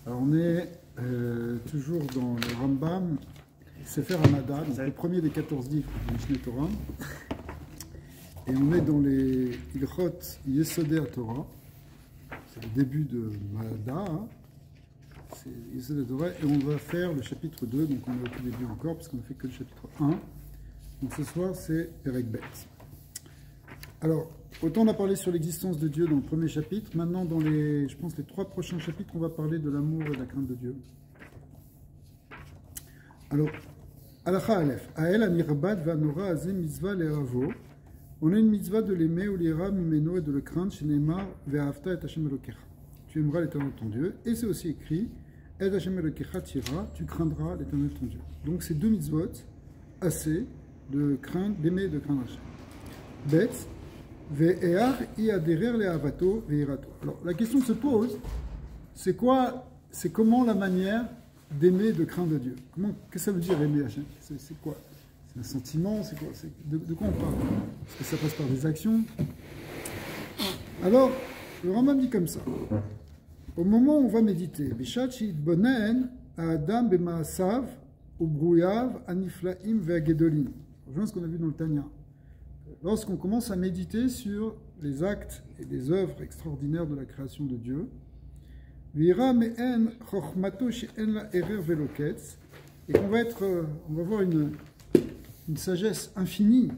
Alors on est toujours dans le Rambam, Sefer Hamada, donc le premier des 14 livres du Mishneh Torah. Et on est dans les Ilchot Yesodei Torah. C'est le début de Hamada. Hein. C'est Yesodei Torah. Et on va faire le chapitre 2, donc on est au tout début encore, parce qu'on ne fait que le chapitre 1. Donc ce soir, c'est Perek Bet. Alors, autant on a parlé sur l'existence de Dieu dans le premier chapitre, maintenant dans les, je pense, les 3 prochains chapitres, on va parler de l'amour et de la crainte de Dieu. Alors, Halacha Aleph, Ael anirbad vanora azeh mitzvah le'avo. On a une mitzvah de l'aimer ou l'ira mimeno et de le craindre chez Neymar ve'afta et Hashem Elokecha. Tu aimeras l'Éternel ton Dieu, et c'est aussi écrit et Hashem Elokecha tira, tu craindras l'Éternel ton Dieu. Donc c'est 2 mitzvot assez de craindre, d'aimer et de craindre Hashem. Bet. Alors la question se pose, c'est quoi, c'est comment la manière d'aimer, de craindre Dieu. Qu'est-ce que ça veut dire aimer Hachem? C'est quoi? C'est un sentiment? C'est quoi? De quoi on parle? Est-ce que ça passe par des actions? Alors, le Rambam dit comme ça. Au moment où on va méditer, Bishachi bonen adam bemaasav ubruyav aniflaim ve'agedolim. Rejoins ce qu'on a vu dans le Tanya. Lorsqu'on commence à méditer sur les actes et les œuvres extraordinaires de la création de Dieu, et qu'on va voir une sagesse infinie,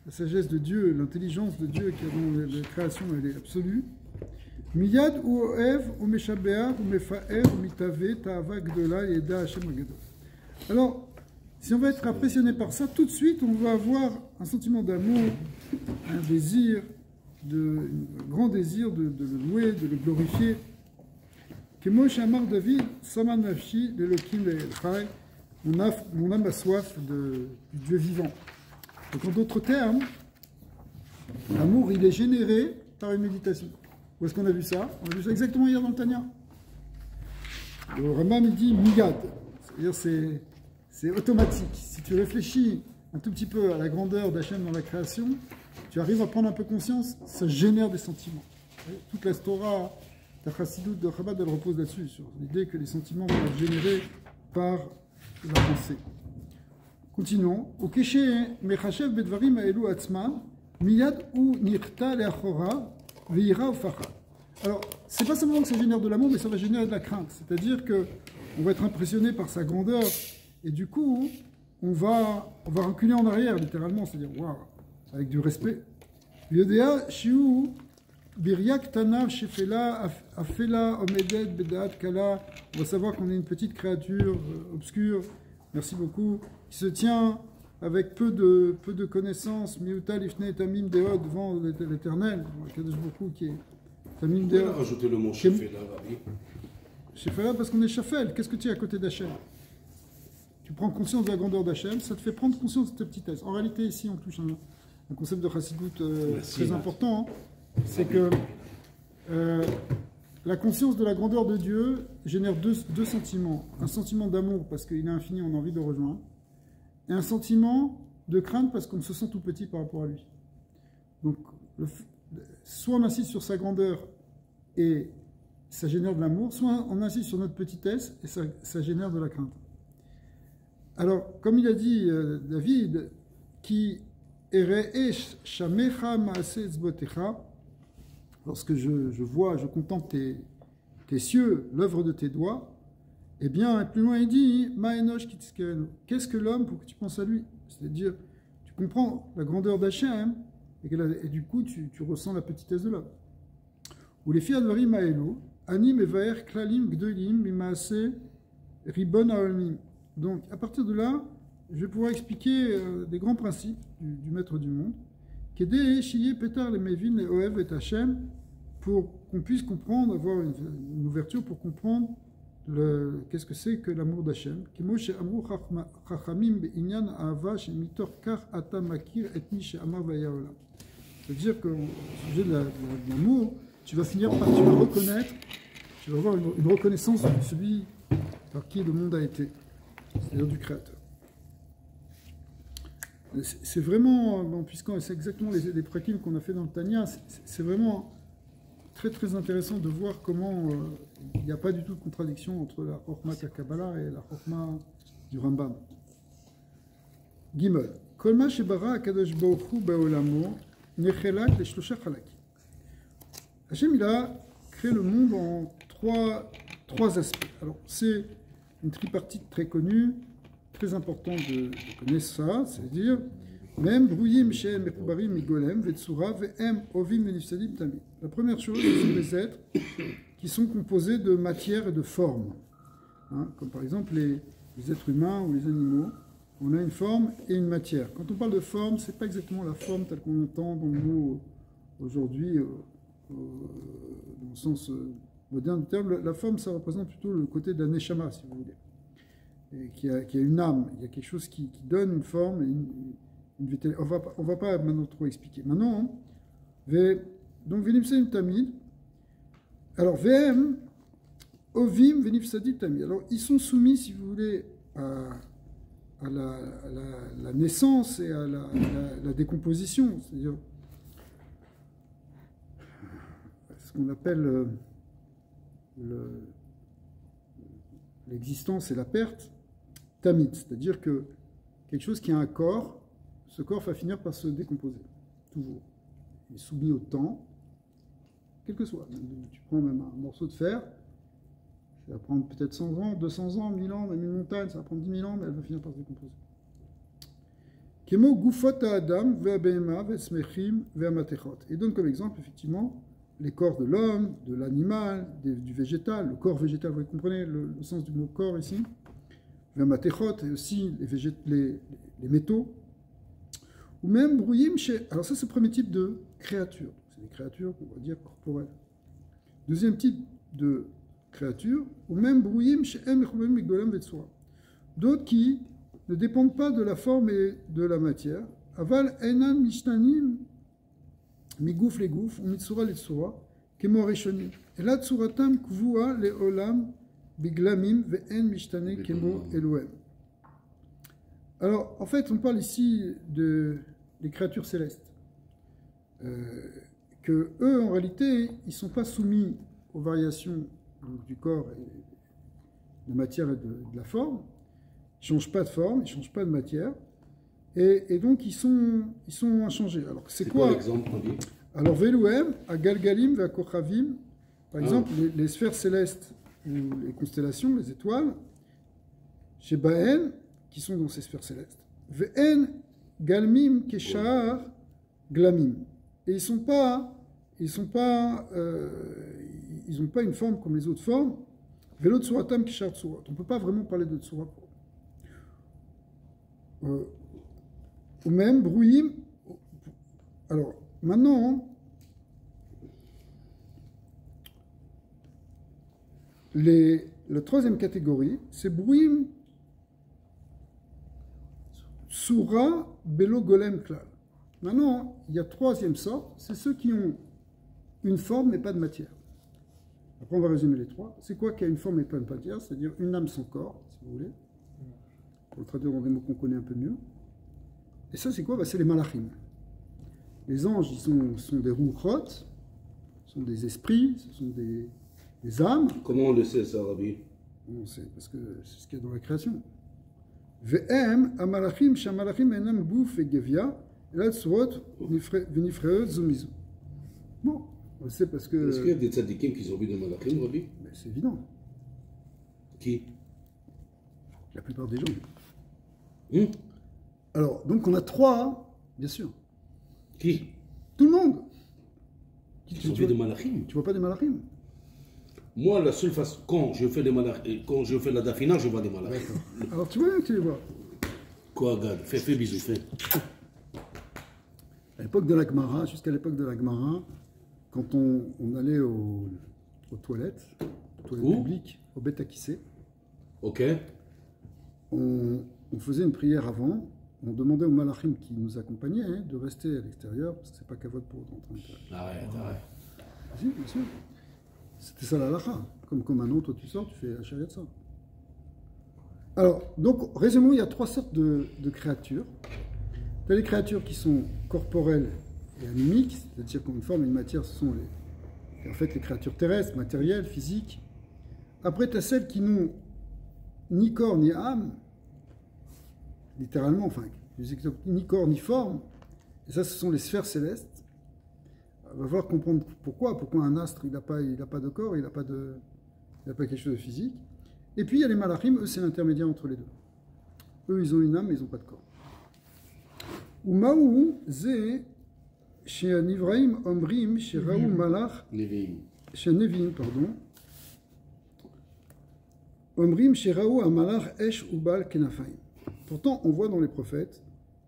la sagesse de Dieu, l'intelligence de Dieu qui est dans la création, elle est absolue. Miyad ou oev ou meshabea ou mefaer ou mitave ta'ava gdola yeda Hashem agadol. Alors, si on va être impressionné par ça, tout de suite, on va avoir un sentiment d'amour, un désir, un grand désir de le louer, de le glorifier. Kemo Shamar David, Saman Nafshi, l'Elohim Le'elchai, mon âme a soif du Dieu vivant. Donc en d'autres termes, l'amour, il est généré par une méditation. Où est-ce qu'on a vu ça? On a vu ça exactement hier dans le Tanya. Le Rambam, il dit Miyad, c'est-à-dire c'est automatique. Si tu réfléchis un tout petit peu à la grandeur d'Hachem dans la création, tu arrives à prendre un peu conscience, ça génère des sentiments. Toute la Torah, la Chassidut de Chabad, elle repose là-dessus, sur l'idée que les sentiments vont être générés par la pensée. Continuons. Au Keshe Mechachev Bedvarim Aelu Atzma, Miyad ou Nirta Leachora, Veira Ufacha. Alors, c'est pas simplement que ça génère de l'amour, mais ça va générer de la crainte. C'est-à-dire qu'on va être impressionné par sa grandeur. Et du coup, on va reculer en arrière, littéralement, c'est-à-dire, waouh, avec du respect. Yodea, Shiu, Biryak Tanav, Shefela, Afela, Omedet, Bedaat, Kala. On va savoir qu'on est une petite créature obscure, merci beaucoup, qui se tient avec peu de connaissances, Miuta, Lifne, Tamim, Deod, devant l'éternel, Kadosh beaucoup qui est Tamim, Deod. Rajouter le mot Shefela, Rabbi. Shefela, parce qu'on est Shafel. Qu'est-ce que tu es à côté d'Hachem? Tu prends conscience de la grandeur d'Hachem, ça te fait prendre conscience de ta petitesse. En réalité, ici, on touche un concept de Chassidut très important. Hein. C'est que la conscience de la grandeur de Dieu génère deux sentiments. Un sentiment d'amour parce qu'il est infini, on a envie de le rejoindre. Et un sentiment de crainte parce qu'on se sent tout petit par rapport à lui. Donc, soit on insiste sur sa grandeur et ça génère de l'amour, soit on insiste sur notre petitesse et ça génère de la crainte. Alors, comme il a dit David, qui ere'esh shamecha ma'aseh etzbotecha, lorsque je contemple tes cieux, l'œuvre de tes doigts, eh bien, plus loin il dit, ma'enosh kitzkerenu. Qu'est-ce que l'homme pour que tu penses à lui? C'est-à-dire, tu comprends la grandeur d'Hachem, et du coup, tu ressens la petitesse de l'homme. Ou les filles advarim ma'elu, ani mevaer klalim gdolim mima'aseh ribon haolmim. Donc, à partir de là, je vais pouvoir expliquer des grands principes du maître du monde, pour qu'on puisse comprendre, avoir une ouverture pour comprendre qu'est-ce que c'est que l'amour d'Hachem. C'est-à-dire qu'au sujet de l'amour, tu vas finir par tu vas reconnaître, tu vas avoir une reconnaissance de celui par qui le monde a été. C'est-à-dire du Créateur. C'est vraiment, bon, puisque c'est exactement les prakim qu'on a fait dans le Tanya, c'est vraiment très très intéressant de voir comment il n'y a pas du tout de contradiction entre la Chokhma de la Kabbalah et la Chokhma du Rambam. Gimel. Kol ma shebara HaKadosh Baruch Hu be'olamo nechelak leshlosha chalak. Hachem, il a créé le monde en trois aspects. Alors, c'est une tripartite très connue, très important de connaître ça, c'est-à-dire même brouillim shem mekubarim migolem vetsura ve'em ovim venifsadim tamid. La première chose, ce sont les êtres qui sont composés de matière et de forme. Hein, comme par exemple les êtres humains ou les animaux, on a une forme et une matière. Quand on parle de forme, c'est pas exactement la forme telle qu'on entend dans le mot aujourd'hui, dans le sens moderne du terme. La forme, ça représente plutôt le côté de la neshama, si vous voulez. Et qui a une âme, il y a quelque chose qui donne une forme et une vitalité. On va pas maintenant trop expliquer. Maintenant, donc Venifsadim Tamid, alors VM, Ovim Venifsadim Tamid. Alors ils sont soumis, si vous voulez, à la naissance et à la décomposition, c'est-à-dire ce qu'on appelle l'existence et la perte, tamid, c'est-à-dire que quelque chose qui a un corps, ce corps va finir par se décomposer, toujours. Il est soumis au temps, quel que soit. Tu prends même un morceau de fer, ça va prendre peut-être 100 ans, 200 ans, 1000 ans, même une montagne, ça va prendre 10 000 ans, mais elle va finir par se décomposer. Kemo gufot ha'adam ve'abehema ve'smechim ve'amatechot. Et donne comme exemple, effectivement, les corps de l'homme, de l'animal, du végétal, le corps végétal, vous comprenez le sens du mot corps ici, ve'amatechot, et aussi les métaux, ou même brouillim chez... Alors ça, c'est le premier type de créature. C'est des créatures, on va dire, corporelles. Deuxième type de créatures, ou même brouillim chez migolem vetsura. D'autres qui ne dépendent pas de la forme et de la matière. Aval enan mishtanim migouf les gouf, ou mitsura les tsura, kemo rishonim. Et là, tsuratam kvua le olam biglamim ve'en mishtane kemo elohem. Alors, en fait, on parle ici des créatures célestes. Que eux, en réalité, ils ne sont pas soumis aux variations du corps et de la matière et de la forme. Ils ne changent pas de forme, ils ne changent pas de matière. Et donc, ils sont inchangés. Alors, c'est quoi l'exemple? Alors, Velouem, à Galgalim, Vakochavim, par exemple, les sphères célestes ou les constellations, les étoiles, chez Baen, qui sont dans ces sphères célestes. Ve'en galmim keshar glamim. Et ils n'ont pas une forme comme les autres formes. Velo tsuratam keshar tsurat. On ne peut pas vraiment parler de tsurat. Ou même brouillim. Alors, maintenant, la troisième catégorie, c'est brouillim Soura Belo Golem Klal. Maintenant, il y a troisième sorte, c'est ceux qui ont une forme mais pas de matière. Après, on va résumer les trois. C'est quoi qui a une forme et pas de matière? C'est-à-dire une âme sans corps, si vous voulez, pour le traduire dans des mots qu'on connaît un peu mieux. Et ça, c'est quoi? C'est les malachim. Les anges, ils sont des rouchot, sont des esprits, ce sont des âmes. Comment on le sait, ça, Rabbi? On sait, parce que c'est ce qu'il y a dans la création. Ve'em amalachim shamalachim enam bouf et gevia la tsurot venifreot zumizu. Bon, on sait parce que... Est-ce qu'il y a des tzadikim qui ont vu des malachim, Rabbi? C'est évident. Qui? La plupart des gens. Alors, donc on a trois, bien sûr. Qui? Tout le monde. Qui ont vu des malachim? Tu vois pas des malachim? Moi, la seule façon, quand je fais la dafina, je vois des malachim. Alors tu vois bien que tu les vois. Quoi, Gad? Fais bisous, fais. À l'époque de la Gemara, jusqu'à l'époque de la Gemara, quand on allait aux toilettes publiques, au Beth Akissé, ok. On faisait une prière avant, on demandait aux malachim qui nous accompagnaient de rester à l'extérieur, parce que c'est pas kavod pour rentrer. Arrête. Si, bien sûr. C'était ça la halakha. Comme maintenant, toi tu sors, tu fais la charia de ça. Alors, donc, résumons, il y a trois sortes de créatures. Tu as les créatures qui sont corporelles et animiques, c'est-à-dire qu'une forme et une matière, ce sont en fait les créatures terrestres, matérielles, physiques. Après, tu as celles qui n'ont ni corps ni âme, littéralement, enfin, ni corps ni forme. Et ça, ce sont les sphères célestes. On va voir comprendre pourquoi un astre, il n'a pas de corps, il n'a pas quelque chose de physique. Et puis, il y a les malachim, eux, c'est l'intermédiaire entre les deux. Eux, ils ont une âme, mais ils n'ont pas de corps. Ou Maou, Zé, chez Nivraim, Omrim, chez Raou Malach, chez Nevim, pardon. Omrim, chez Raou Amalach, Esh, Ubal, Kenafaim. Pourtant, on voit dans les prophètes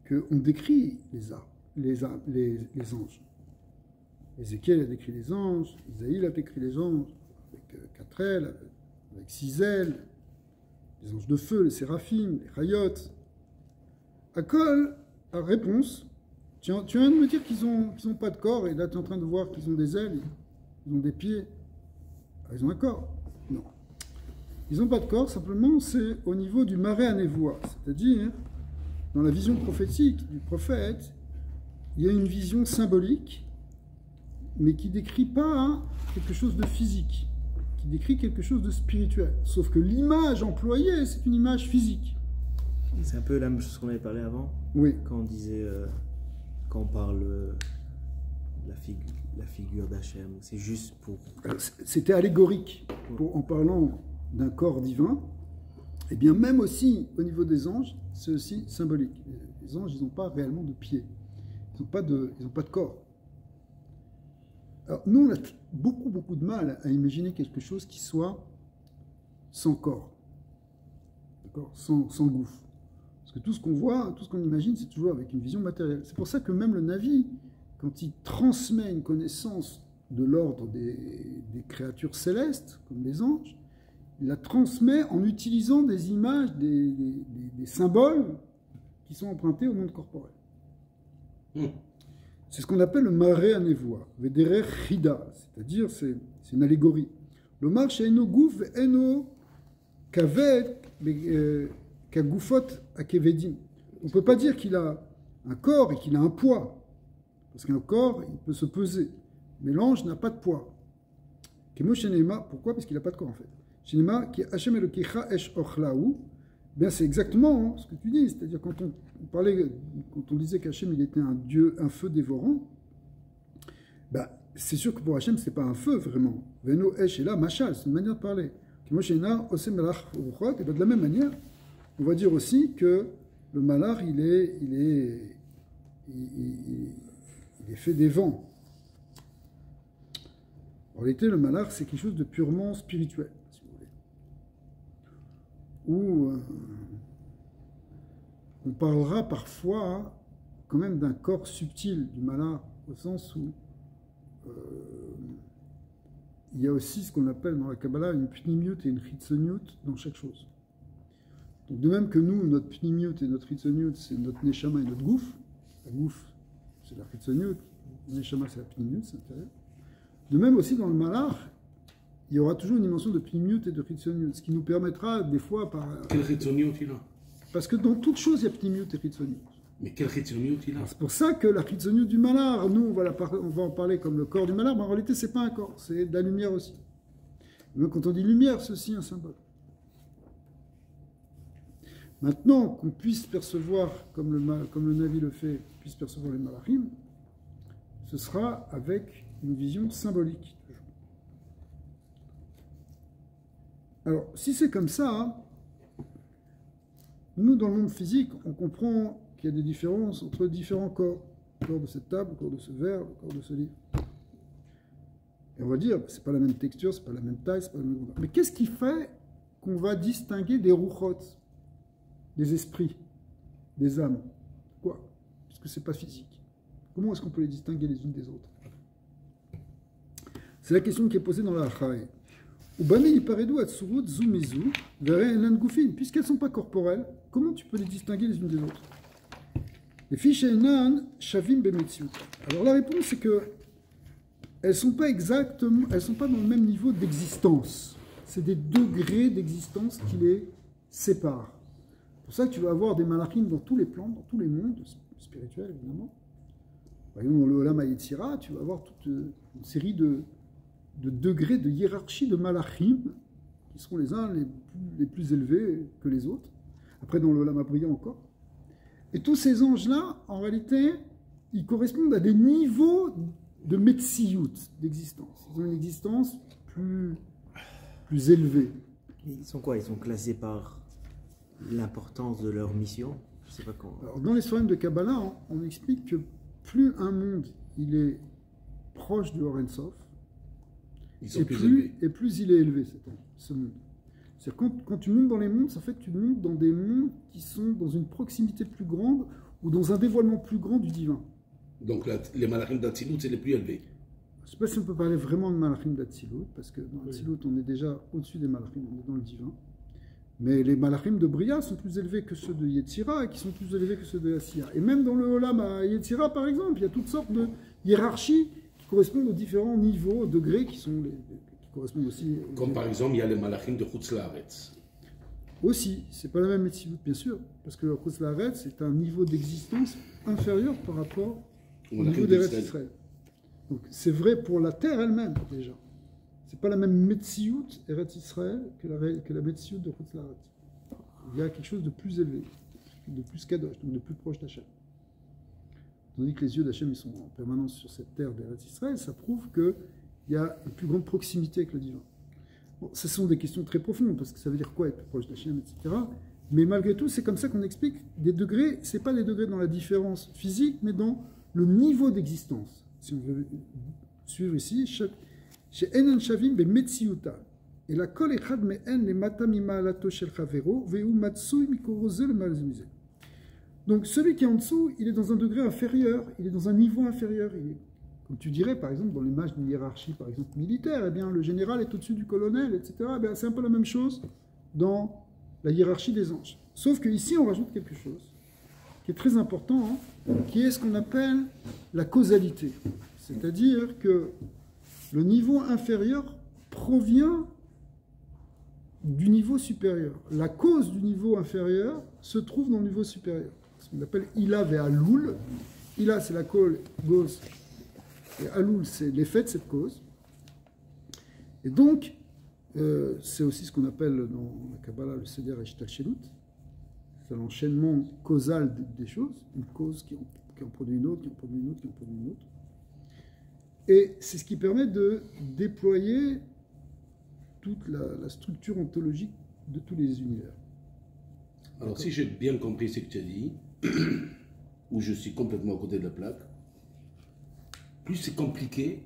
qu'on décrit les anges. Ézéchiel a décrit les anges, Isaïe a décrit les anges, avec 4 ailes, avec 6 ailes, les anges de feu, les séraphim, les chayot. Akol, à réponse, tu viens de me dire qu'ils n'ont pas de corps, et là tu es en train de voir qu'ils ont des ailes, ils ont des pieds. Ah, ils ont un corps? Non. Ils n'ont pas de corps, simplement c'est au niveau du maré à névoie, c'est-à-dire dans la vision prophétique du prophète, il y a une vision symbolique, mais qui ne décrit pas quelque chose de physique, qui décrit quelque chose de spirituel. Sauf que l'image employée, c'est une image physique. C'est un peu la même chose qu'on avait parlé avant. Oui. Quand on disait, quand on parle de la figure d'Hachem, c'est juste pour... C'était allégorique, en parlant d'un corps divin. Et bien même aussi, au niveau des anges, c'est aussi symbolique. Les anges, ils n'ont pas réellement de pieds. Ils n'ont pas de corps. Alors, nous, on a beaucoup de mal à imaginer quelque chose qui soit sans corps, d'accord, sans gouffre. Parce que tout ce qu'on voit, tout ce qu'on imagine, c'est toujours avec une vision matérielle. C'est pour ça que même le Navi, quand il transmet une connaissance de l'ordre des créatures célestes, comme les anges, il la transmet en utilisant des images, des symboles qui sont empruntés au monde corporel. C'est ce qu'on appelle le maré à névoie, vederer chida, c'est-à-dire c'est une allégorie. Le marche eno gouf eno kavet kagufot akevedim. On ne peut pas dire qu'il a un corps et qu'il a un poids, parce qu'un corps, il peut se peser, mais l'ange n'a pas de poids. Kemo shenema, pourquoi? Parce qu'il n'a pas de corps en fait. Shenema ki Hashem elokecha esh ochlaou. Bien, c'est exactement ce que tu dis, c'est-à-dire quand on disait qu'Hachem il était un dieu, un feu dévorant, bah, c'est sûr que pour Hachem c'est pas un feu vraiment. Veno esh et là machal, c'est une manière de parler. Et ben, de la même manière, on va dire aussi que le malach il est fait des vents. En réalité, le malach c'est quelque chose de purement spirituel. Où on parlera parfois quand même d'un corps subtil du malach, au sens où il y a aussi ce qu'on appelle dans la Kabbalah une pnimiut et une chitzoniut dans chaque chose. Donc de même que nous, notre pnimiut et notre chitzoniut, c'est notre neshama et notre gouf. La gouf, c'est la chitzoniut, le neshama, c'est la pnimiut, c'est l'intérieur. De même aussi dans le malach, il y aura toujours une dimension de pnimiut et de chitzoniut, ce qui nous permettra des fois par... Quel chitzoniut il a? Parce que dans toute chose, il y a pnimiut et chitzoniut. Mais quel chitzoniut il a? C'est pour ça que la chitzoniut du malach, nous, on va en parler comme le corps du malach, mais en réalité, c'est pas un corps, c'est de la lumière aussi. Et même quand on dit lumière, c'est aussi un symbole. Maintenant, qu'on puisse percevoir, comme le Navi le fait, puisse percevoir les malachim, ce sera avec une vision symbolique. Alors, si c'est comme ça, nous, dans le monde physique, on comprend qu'il y a des différences entre différents corps. Le corps de cette table, le corps de ce verre, le corps de ce livre. Et on va dire, c'est pas la même texture, c'est pas la même taille, c'est pas la même... Mais qu'est-ce qui fait qu'on va distinguer des rouchot, des esprits, des âmes? Quoi? Parce que c'est pas physique. Comment est-ce qu'on peut les distinguer les unes des autres? C'est la question qui est posée dans la Hachaï. Puisqu'elles ne sont pas corporelles, comment tu peux les distinguer les unes des autres? Les fiches Einan Shavim Bemetziut. Alors la réponse c'est que elles ne sont pas exactement, elles sont pas dans le même niveau d'existence. C'est des degrés d'existence qui les séparent. C'est pour ça que tu vas avoir des malachim dans tous les plans, dans tous les mondes spirituels évidemment. Par exemple dans le Olam HaYetzira, tu vas avoir toute une série de de degrés de hiérarchie de malachim, qui seront les uns les plus élevés que les autres. Après, dans l'Olam brillant encore. Et tous ces anges-là, en réalité, ils correspondent à des niveaux de Metsiout, d'existence. Ils ont une existence plus élevée. Ils sont quoi? Ils sont classés par l'importance de leur mission? Je sais pas comment. Alors, dans les Sforim de Kabbalah, on explique que plus un monde il est proche du Or En Sof, et plus il est élevé, ce monde. C'est-à-dire quand tu montes dans les mondes, en fait, tu montes dans des mondes qui sont dans une proximité plus grande ou dans un dévoilement plus grand du divin. Donc les malachim d'Atsilut, c'est les plus élevés. Je ne sais pas si on peut parler vraiment de malachim d'Atsilut, parce que dans Atsilut, on est déjà au-dessus des malachim, on est dans le divin. Mais les malachim de Bria sont plus élevés que ceux de Yetzira, et qui sont plus élevés que ceux de Asiya. Et même dans le Olam à Yetzira, par exemple, il y a toutes sortes de hiérarchies qui correspondent aux différents niveaux, degrés qui correspondent aussi... Comme par exemple, il y a les malachim de Chutz Laaretz. Aussi, c'est pas la même Metsiout, bien sûr, parce que le Chutz Laaretz, c'est un niveau d'existence inférieur par rapport au niveau d'Eretz Israël. Donc c'est vrai pour la terre elle-même, déjà. C'est pas la même Metsiout Eretz Israël que la Metsiout de Chutz Laaretz. Il y a quelque chose de plus élevé, de plus kadosh, donc de plus proche d'Hachem. Tandis que les yeux d'Hachem, ils sont en permanence sur cette terre d'Eretz Israël, ça prouve qu'il y a une plus grande proximité avec le divin. Bon, ce sont des questions très profondes, parce que ça veut dire quoi être plus proche d'Hachem, etc. Mais malgré tout, c'est comme ça qu'on explique des degrés, c'est pas des degrés dans la différence physique, mais dans le niveau d'existence. Si on veut suivre ici, chez Enan Shavim be Metziuta, et la kol echad me'en le matamima alato shel chavero, ve'u matsui mikoroze le malzimize. Donc celui qui est en dessous, il est dans un degré inférieur, il est dans un niveau inférieur. Comme tu dirais, par exemple, dans l'image d'une hiérarchie, par exemple, militaire, eh bien, le général est au-dessus du colonel, etc. Eh bien, c'est un peu la même chose dans la hiérarchie des anges. Sauf qu'ici, on rajoute quelque chose qui est très important, qui est ce qu'on appelle la causalité. C'est-à-dire que le niveau inférieur provient du niveau supérieur. La cause du niveau inférieur se trouve dans le niveau supérieur. Ce qu'on appelle Ila ve Aloul. Ila, c'est la cause, et Aloul, c'est l'effet de cette cause. Et donc, c'est aussi ce qu'on appelle dans la Kabbalah le Seder Hashtalshelut. C'est l'enchaînement causal des choses, une cause qui en produit une autre, qui en produit une autre, qui en produit une autre. Et c'est ce qui permet de déployer toute la structure ontologique de tous les univers. Alors, si j'ai bien compris ce que tu as dit, où je suis complètement à côté de la plaque, plus c'est compliqué,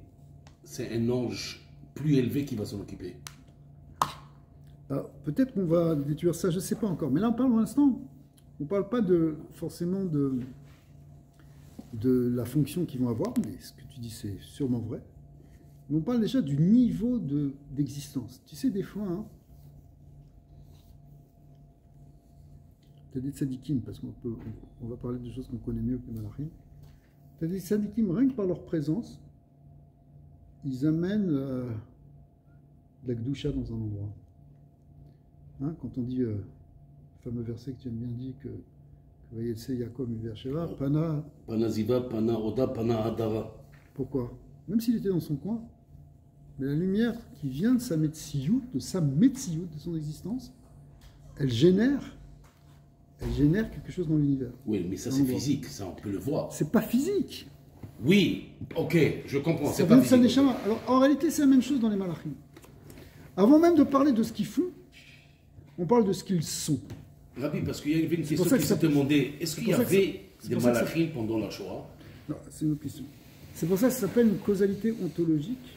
c'est un ange plus élevé qui va s'en occuper. Peut-être qu'on va détruire ça, je ne sais pas encore. Mais là, on parle pour l'instant, on ne parle pas forcément de la fonction qu'ils vont avoir, mais ce que tu dis, c'est sûrement vrai. Mais on parle déjà du niveau d'existence. Tu sais, des fois, tu as des tzadikim, parce qu'on va parler de choses qu'on connaît mieux que les malachim. Tu as des tzadikim, rien que par leur présence, ils amènent de la gdusha dans un endroit. Quand on dit le fameux verset que tu aimes bien dire que Vayetse Yaakov Miversheva, Pana. Pana Ziva, Pana Oda, Pana Hadara. Pourquoi? Même s'il était dans son coin, mais la lumière qui vient de sa Metsiout, de son existence, elle génère quelque chose dans l'univers. Oui, mais ça c'est physique, ça on peut le voir. C'est pas physique. Oui, ok, je comprends. C'est pas physique. Alors en réalité, c'est la même chose dans les malachim. Avant même de parler de ce qu'ils font, on parle de ce qu'ils sont. Rabbi, parce qu'il y a une question qui s'est demandée, est-ce qu'il y avait des malachim pendant la Shoah? Non, c'est une autre question. C'est pour ça que ça s'appelle une causalité ontologique.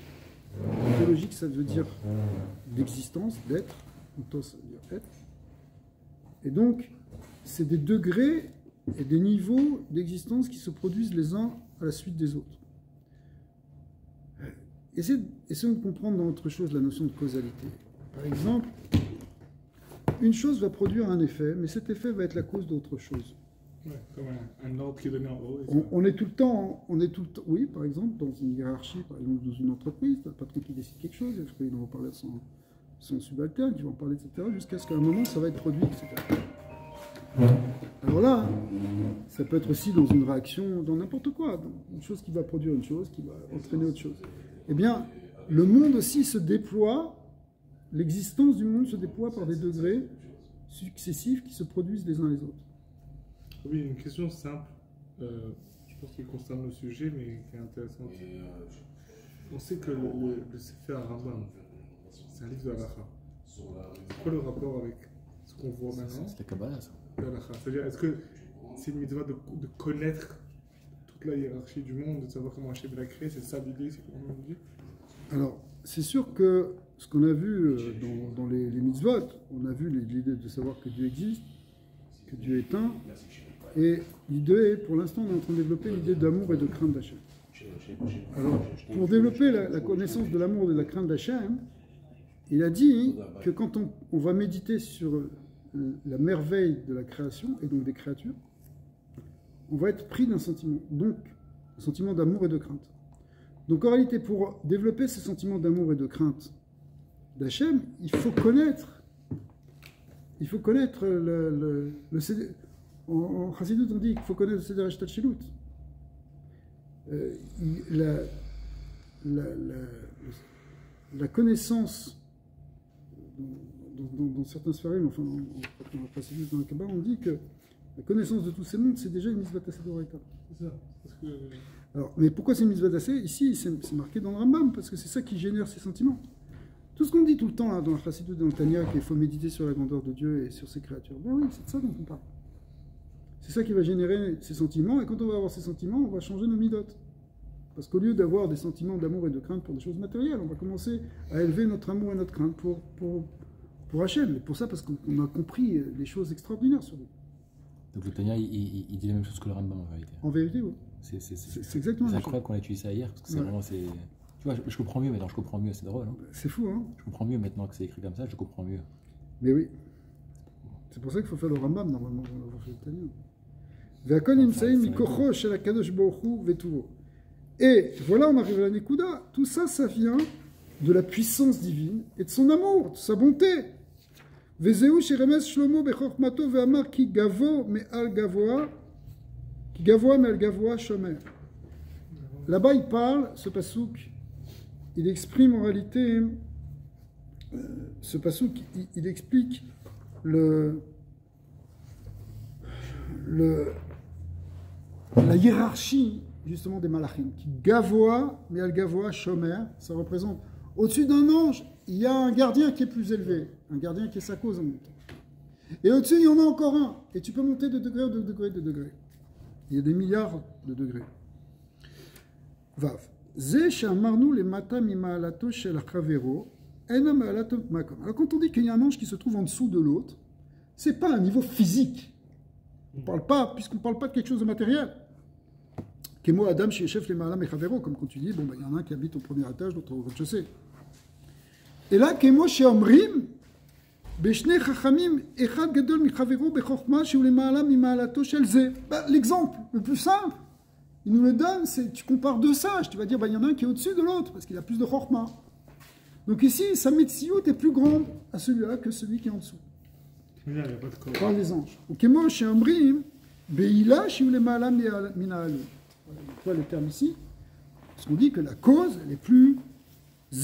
Ontologique, ça veut dire d'existence, d'être. Ontos, ça veut dire être. Et donc, c'est des degrés et des niveaux d'existence qui se produisent les uns à la suite des autres. Essayons de comprendre dans autre chose la notion de causalité. Par exemple, une chose va produire un effet, mais cet effet va être la cause d'autre chose. Ouais, comme un ordre qui est donné en haut. On est tout le temps, oui, par exemple, dans une hiérarchie, par exemple, dans une entreprise, le patron qui décide quelque chose, il va en parler à son subalterne, qui va en parler, etc., jusqu'à ce qu'à un moment, ça va être produit, etc. Alors là, ça peut être aussi dans une réaction, dans n'importe quoi, dans une chose qui va produire une chose, qui va entraîner autre chose. Eh bien, le monde aussi se déploie, l'existence du monde se déploie par des degrés successifs qui se produisent les uns les autres. Oui, une question simple, je pense qu'il concerne le sujet, mais qui est intéressante. On sait que le Sefer Rambam, c'est un livre de halakha. C'est quoi le rapport avec ce qu'on voit maintenant? C'est la Kabbalah, ça. C'est-à-dire, est-ce que c'est une mitzvah de connaître toute la hiérarchie du monde, de savoir comment Hachem l'a créé? C'est ça l'idée, c'est comment on dit? Alors, c'est sûr que ce qu'on a vu dans les mitzvot, on a vu l'idée de savoir que Dieu existe, que Dieu est un, et l'idée est, pour l'instant, on est en train de développer l'idée d'amour et de crainte d'Hachem. Alors, pour développer la connaissance de l'amour et de la crainte d'Hachem, il a dit que quand on va méditer sur la merveille de la création, et donc des créatures, on va être pris d'un sentiment, donc un sentiment d'amour et de crainte. Donc en réalité, pour développer ce sentiment d'amour et de crainte d'Hachem, il faut connaître le en Chassidut, on dit qu'il faut connaître le Seder Hashtalshelut. La connaissance dans certains sphérimes, enfin dans la Chassidut, dans la Kabbalah, on dit que la connaissance de tous ces mondes, c'est déjà une mitzvah tassé d'Oraita. C'est ça. Parce que... Alors, mais pourquoi c'est une mitzvah tassé? Ici, c'est marqué dans le Rambam, parce que c'est ça qui génère ces sentiments. Tout ce qu'on dit tout le temps là, dans la Chassidut, dans le Tanya, qu'il faut méditer sur la grandeur de Dieu et sur ses créatures. Ben oui, c'est de ça dont on parle. C'est ça qui va générer ces sentiments, et quand on va avoir ces sentiments, on va changer nos midotes. Parce qu'au lieu d'avoir des sentiments d'amour et de crainte pour des choses matérielles, on va commencer à élever notre amour et notre crainte pour Hachem. Et pour ça, parce qu'on a compris des choses extraordinaires sur lui. Donc le Tanya, il dit la même chose que le Rambam en vérité. En vérité, oui. C'est exactement c'est la incroyable qu'on a utilisé ça hier, parce que c'est vraiment... Tu vois, je comprends mieux maintenant, je comprends mieux, c'est drôle. Hein, c'est fou, hein? Je comprends mieux maintenant que c'est écrit comme ça, je comprends mieux. Mais oui. C'est pour ça qu'il faut faire le Rambam, normalement, pour avoir fait le Tanya. Et voilà, on arrive à la Nekuda. Tout ça, ça vient de la puissance divine et de son amour, de sa bonté. Vezeu sheremes Shlomo bechormato ve'amar ki gavo me'al gavoa shomer. Là-bas, il parle, ce pasouk, il exprime en réalité, ce pasouk, il explique la hiérarchie justement des malachim, qui gavoa, mais al gavoa shomer, ça représente au-dessus d'un ange, il y a un gardien qui est plus élevé, un gardien qui est sa cause en même temps. Et au-dessus, il y en a encore un, et tu peux monter de degré, de degré, de degré. Il y a des milliards de degrés. Vav. Ze shamarnu le mata mima'alato shel chavero, ena ma'alato makom. Alors quand on dit qu'il y a un ange qui se trouve en dessous de l'autre, c'est pas un niveau physique. On parle pas, puisqu'on ne parle pas de quelque chose de matériel. Kemo Adam chez chef les Mahalam et Chavero, comme quand tu dis, bon, il y en a un qui habite au premier étage, l'autre au rez-de-chaussée. Et là, Kemo chez Omrim, Beshne Chachamim, Echad Gadol mi Chavero, Bechokma, chez les Mahalam, mi Mahalato, Shelze. L'exemple le plus simple, il nous le donne, c'est tu compares deux sages, tu vas dire, il y en a un qui est au-dessus de l'autre, parce qu'il a plus de Chokma. Donc ici, sa Metsiout est plus grande à celui-là que celui qui est en dessous. Il n'y a pas de corps. Par les anges. Kemo chez Omrim, Beila, chez les Mahalam, Minahalu. Voilà le terme ici, parce qu'on dit que la cause elle est plus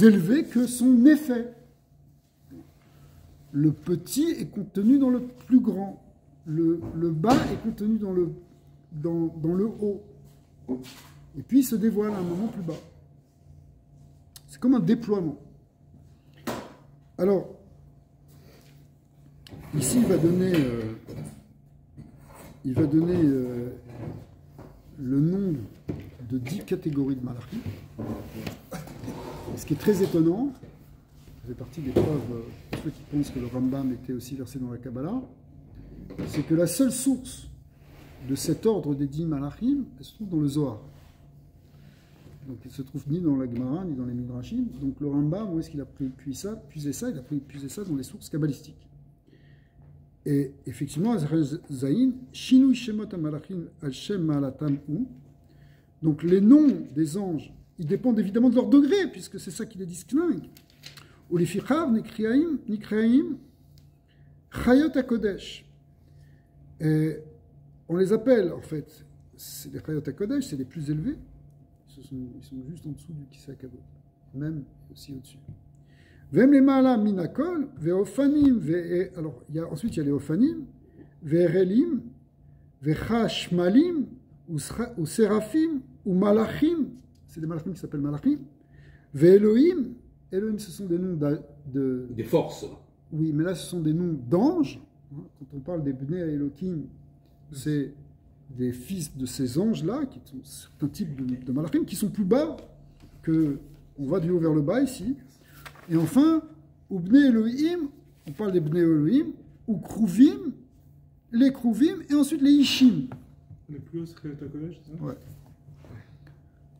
élevée que son effet. Le petit est contenu dans le plus grand, le bas est contenu dans le haut, et puis il se dévoile à un moment plus bas. C'est comme un déploiement. Alors, ici il va donner le nom de 10 catégories de malachim. Ce qui est très étonnant, ça fait partie des preuves pour ceux qui pensent que le Rambam était aussi versé dans la Kabbalah, c'est que la seule source de cet ordre des 10 malachim, elle se trouve dans le Zohar. Donc il ne se trouve ni dans la Gemara, ni dans les Midrashim. Donc le Rambam, où est-ce qu'il a puisé ça? Il a puisé ça dans les sources kabbalistiques. Et effectivement, Zayin, Shinui Shemot HaMalachim Al-Shem Ma'alatam Hu. Donc les noms des anges, ils dépendent évidemment de leur degré, puisque c'est ça qui les distingue. Ou les Fichar, Nikreaim, Chayot HaKodesh. Et on les appelle, en fait, c'est les Chayot HaKodesh, c'est les plus élevés. Ils sont juste en dessous du Kisei HaKadosh. même aussi au-dessus. Vem les mala minakol, veofanim, alors ensuite il y a les ofanim, verelim, vechashmalim, ou séraphim, ou malachim, c'est des malachim qui s'appellent malachim, veelohim, Elohim ce sont des noms des forces. Oui, mais là ce sont des noms d'anges. Quand on parle des Bnei Elohim, c'est des fils de ces anges-là, qui sont certains types de malachim, qui sont plus bas que, on va du haut vers le bas ici. Et enfin, ou Bnei Elohim, on parle des Bnei Elohim, ou Kruvim, les Kruvim, et ensuite les Ishim. Les plus hauts seraient ta collège, c'est ça? Ouais.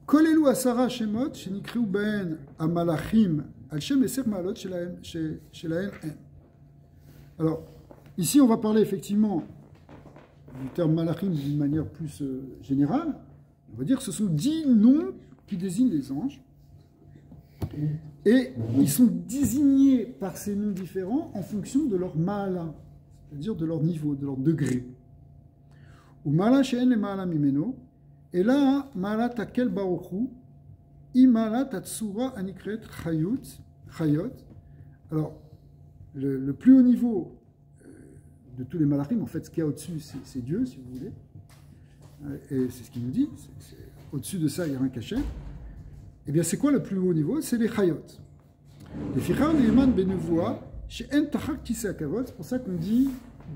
Kolelu Asara Shemot, Shenikriu Ben Amalachim, Al-Shem Eser Malot, Shelaen En. Alors, ici on va parler effectivement du terme Malachim d'une manière plus générale. On va dire que ce sont 10 noms qui désignent les anges. Et ils sont désignés par ces noms différents en fonction de leur ma'ala, c'est-à-dire de leur niveau, de leur degré. Ou ma'ala she'en le ma'ala mimeno, et là, ma'ala takel baruchu, i ma'ala tatsura anikret chayot. Alors, le plus haut niveau de tous les malachim, en fait, ce qu'il y a au-dessus, c'est Dieu, si vous voulez. Et c'est ce qu'il nous dit. Au-dessus de ça, il y a un cachet. Eh bien, c'est quoi le plus haut niveau? C'est les chayot. Les fichar ne'eman benevoa, she'en tachak kisei hakavod. C'est pour ça qu'on dit